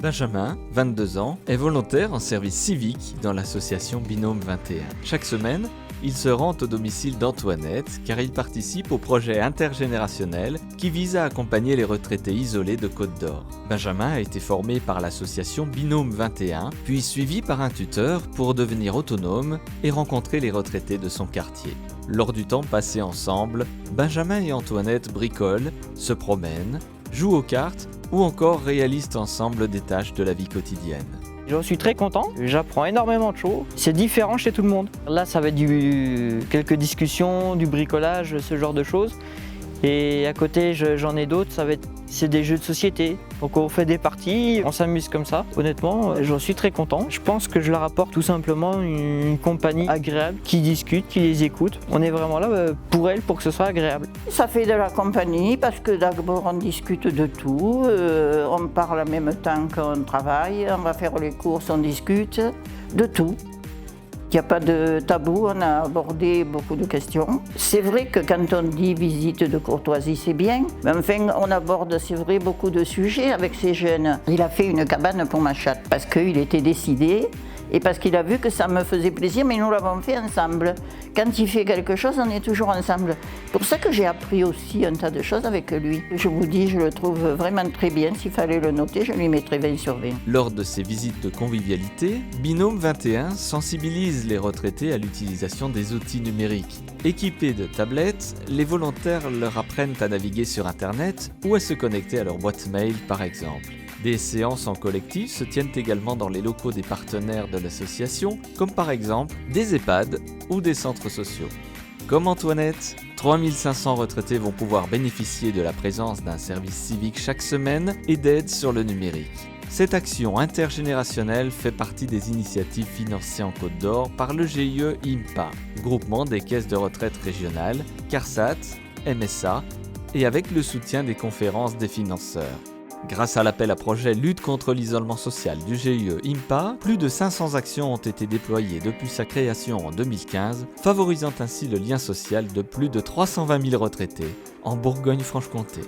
Benjamin, 22 ans, est volontaire en service civique dans l'association Binôme 21. Chaque semaine, il se rend au domicile d'Antoinette car il participe au projet intergénérationnel qui vise à accompagner les retraités isolés de Côte-d'Or. Benjamin a été formé par l'association Binôme 21, puis suivi par un tuteur pour devenir autonome et rencontrer les retraités de son quartier. Lors du temps passé ensemble, Benjamin et Antoinette bricolent, se promènent, jouent aux cartes ou encore réalisent ensemble des tâches de la vie quotidienne. Je suis très content, j'apprends énormément de choses. C'est différent chez tout le monde. Là, ça va être quelques discussions, du bricolage, ce genre de choses. Et à côté, j'en ai d'autres, c'est des jeux de société. Donc on fait des parties, on s'amuse comme ça. Honnêtement, j'en suis très content. Je pense que je leur apporte tout simplement une compagnie agréable, qui discute, qui les écoute. On est vraiment là pour elles, pour que ce soit agréable. Ça fait de la compagnie parce que d'abord on discute de tout, on parle en même temps qu'on travaille, on va faire les courses, on discute de tout. Il n'y a pas de tabou, on a abordé beaucoup de questions. C'est vrai que quand on dit visite de courtoisie, c'est bien, mais enfin on aborde, c'est vrai, beaucoup de sujets avec ces jeunes. Il a fait une cabane pour ma chatte parce qu'il était décidé et parce qu'il a vu que ça me faisait plaisir, mais nous l'avons fait ensemble. Quand il fait quelque chose, on est toujours ensemble. C'est pour ça que j'ai appris aussi un tas de choses avec lui. Je vous dis, je le trouve vraiment très bien. S'il fallait le noter, je lui mettrais 20 sur 20. Lors de ces visites de convivialité, Binôme 21 sensibilise les retraités à l'utilisation des outils numériques. Équipés de tablettes, les volontaires leur apprennent à naviguer sur Internet ou à se connecter à leur boîte mail par exemple. Des séances en collectif se tiennent également dans les locaux des partenaires de l'association, comme par exemple des EHPAD ou des centres sociaux. Comme Antoinette, 3500 retraités vont pouvoir bénéficier de la présence d'un service civique chaque semaine et d'aide sur le numérique. Cette action intergénérationnelle fait partie des initiatives financées en Côte d'Or par le GIE IMPA, groupement des caisses de retraite régionales, CARSAT, MSA, et avec le soutien des conférences des financeurs. Grâce à l'appel à projet Lutte contre l'isolement social du GIE IMPA, plus de 500 actions ont été déployées depuis sa création en 2015, favorisant ainsi le lien social de plus de 320 000 retraités en Bourgogne-Franche-Comté.